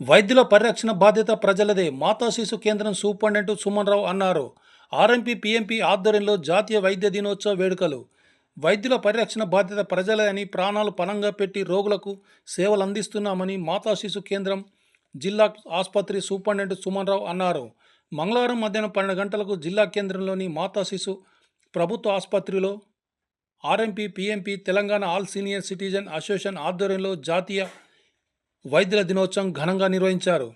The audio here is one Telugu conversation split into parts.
వైద్యుల పరిరక్షణ బాధ్యత ప్రజలదే. మాతా శిశు కేంద్రం సూపరింటెండెంట్ సుమన్ రావు అన్నారు. ఆర్ఎంపీ పీఎంపీ ఆధ్వర్యంలో జాతీయ వైద్య దినోత్సవ వేడుకలు. వైద్యుల పరిరక్షణ బాధ్యత ప్రజలే అని ప్రాణాలు పణంగా పెట్టి రోగులకు సేవలు అందిస్తున్నామని మాతా శిశు కేంద్రం జిల్లా ఆసుపత్రి సూపరింటెండెంట్ సుమన్ రావు అన్నారు. మంగళవారం మధ్యాహ్నం 12 గంటలకు జిల్లా కేంద్రంలోని మాతా శిశు ప్రభుత్వ ఆసుపత్రిలో RMP PMP Telangana all senior citizen association ఆధ్వర్యంలో జాతీయ వైద్యుల దినోత్సవం ఘనంగా నిర్వహించారు.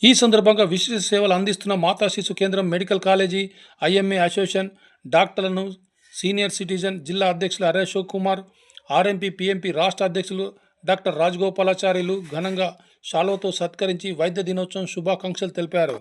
ఈ సందర్భంగా విశిష్ట సేవలు అందిస్తున్న మాతా శిశు కేంద్రం మెడికల్ కాలేజీ ఐఎంఏ అసోసియేషన్ డాక్టర్లను సీనియర్ సిటిజన్ జిల్లా అధ్యక్షులు అశోక్ కుమార్, ఆర్ఎంపీ పీఎంపీ రాష్ట్ర అధ్యక్షులు డాక్టర్ రాజగోపాలాచార్యులు ఘనంగా శాలువతో సత్కరించి వైద్య దినోత్సవం శుభాకాంక్షలు తెలిపారు.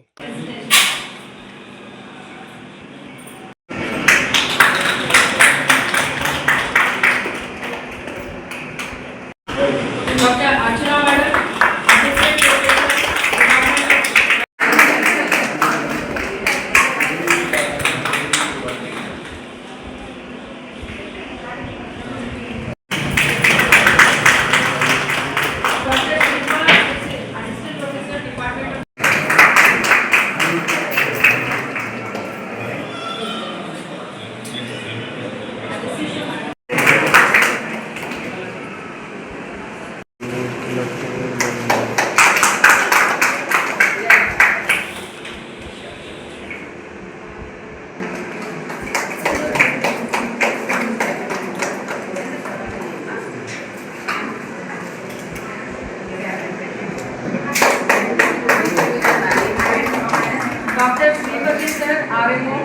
Dr. Srivati sir, RMO.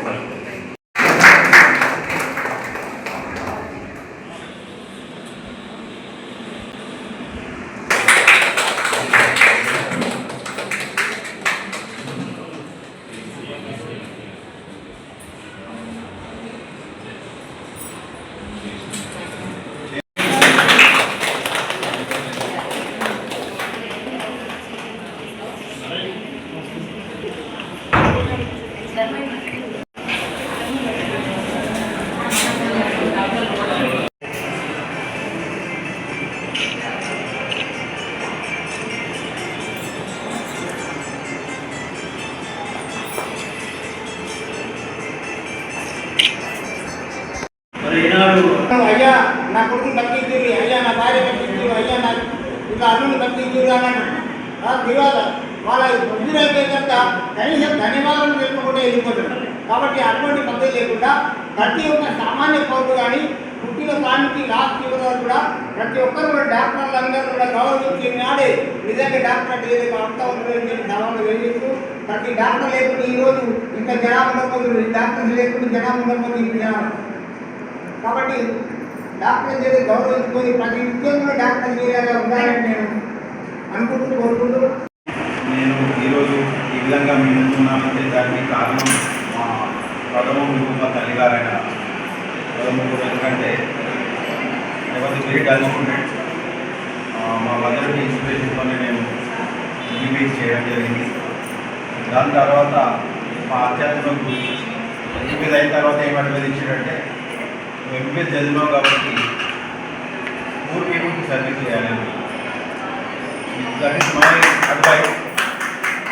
అయ్యా నా కొడుకు తగ్గించురు, అయ్యా నా భార్య తగ్గించురు, అయ్యా నా ఇంకా అల్లుని తగ్గించురు అన్నాడు. తర్వాత వాళ్ళ వృద్ధులైతే కనుక కనీసం ధన్యవాదాలు తెలుపుకుంటే వెళ్ళిపోతారు. కాబట్టి అటువంటి పద్ధతి లేకుండా ప్రతి ఒక్క సామాన్య పౌరుడు కానీ పుట్టిన కానికి లాస్ట్ ఇవ్వడం కూడా ప్రతి ఒక్కరు కూడా డాక్టర్లు అందరూ కూడా గౌరవించి నాడే నిజంగా డాక్టర్ అంటే ఏదైనా అంతా ఉంటుందని చెప్పి సవాళ్ళు వెళ్ళిస్తూ ప్రతి డాక్టర్ లేకుండా ఈరోజు ఇంత జనాభా ఉండకపోతుంది, డాక్టర్స్ లేకుండా జనాభా ఉండకపోతుంది. కాబట్టి డాక్టర్ చేసి గౌరవించుకొని ప్రతి ఉద్యోగంలో డాక్టర్ చేయాలని ఉండాలని నేను అనుకుంటూ కోరుకుంటూ నేను ఈరోజు ఈ విధంగా మీ ముందున్నానంటే దానికి కారణం మా ప్రథమ గురువు మా తల్లిగారైన ప్రథమ గురువు. ఎందుకంటే ఎవరి వెరీ డల్ స్టూడెంట్, మా మదర్కి ఇన్స్పిరేషన్తోనే నేను ఎంబీబీఎస్ చేయడం జరిగింది. దాని తర్వాత మా అత్యాత్మ గురువు ఎంబీబీఎస్ అయిన తర్వాత ఏం అడ్వైజ్ ఇచ్చాడంటే ఎంబీబీఎస్ చదివాం కాబట్టి పూర్ పీపుల్కి సర్వీస్ చేయాలి. That is my advice.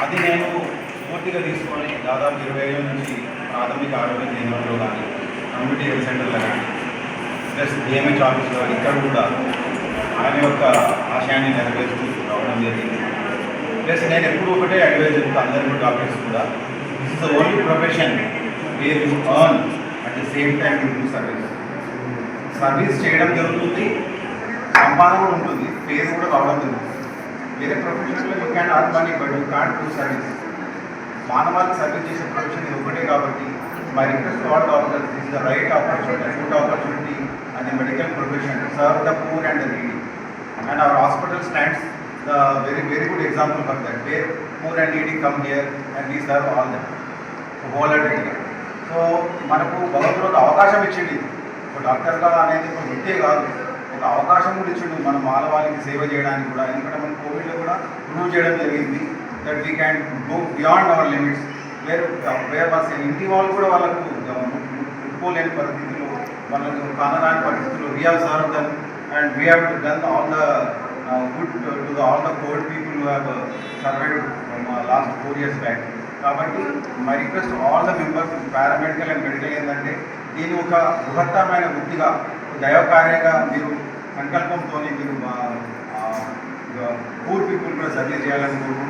అది నేను పూర్తిగా తీసుకొని దాదాపు 20 నుంచి ప్రాథమిక ఆరోగ్య కేంద్రంలో కానీ కమ్యూనిటీ హెల్త్ సెంటర్లో కానీ ప్లస్ డిఎంహెచ్ ఆఫీస్లో కానీ ఇక్కడ కూడా ఆయన యొక్క ఆశయాన్ని నెరవేరుస్తూ రావడం జరిగింది. ప్లస్ నేను ఎప్పుడు ఒకటే అడ్వైజ్ చెప్తాను అందరికీ డాక్టర్స్ కూడా, this is the only profession where you earn at the same time you do service. Service చేయడం జరుగుతుంది, సంపాదన కూడా ఉంటుంది, పేరు కూడా రావడం జరుగుతుంది. వేరే ప్రొఫెషన్లో you can earn money but you can't do service. మానవాళికి సర్వీస్ చేసే ప్రొఫెషన్ ఇది ఒకటే కాబట్టి my request all doctors, this is the right opportunity, good opportunity and the medical profession to serve the poor and the needy. And our hospital stands the very good example for that, where poor and needy come here and we serve all them wholeheartedly. So మనకు భగవంతుడు అవకాశం ఇచ్చింది, ఒక డాక్టర్గా అనేది ఒక వృత్తే కాదు, ఒక అవకాశం కూడా ఇచ్చిండు మన మానవాళికి సేవ చేయడానికి కూడా. ఎందుకంటే మనం కోవిడ్లో కూడా ప్రూవ్ చేయడం జరిగింది that we can go beyond our limits. వేరే ఇంటి వాళ్ళు కూడా వాళ్ళకు ముట్టుకోలేని పరిస్థితుల్లో, వాళ్ళకు కానరాని పరిస్థితుల్లో we have serve them and we have done all the good to all the COVID people who have survived from last 4 years back. కాబట్టి my request all the members paramedical and medical ఏంటంటే దీన్ని ఒక బృహత్తరమైన వృత్తిగా దైవకార్యంగా మీరు సంకల్పంతో మీరు పూర్ పీపుల్ కూడా సర్వీస్ చేయాలని కోరుకుంటున్నాను.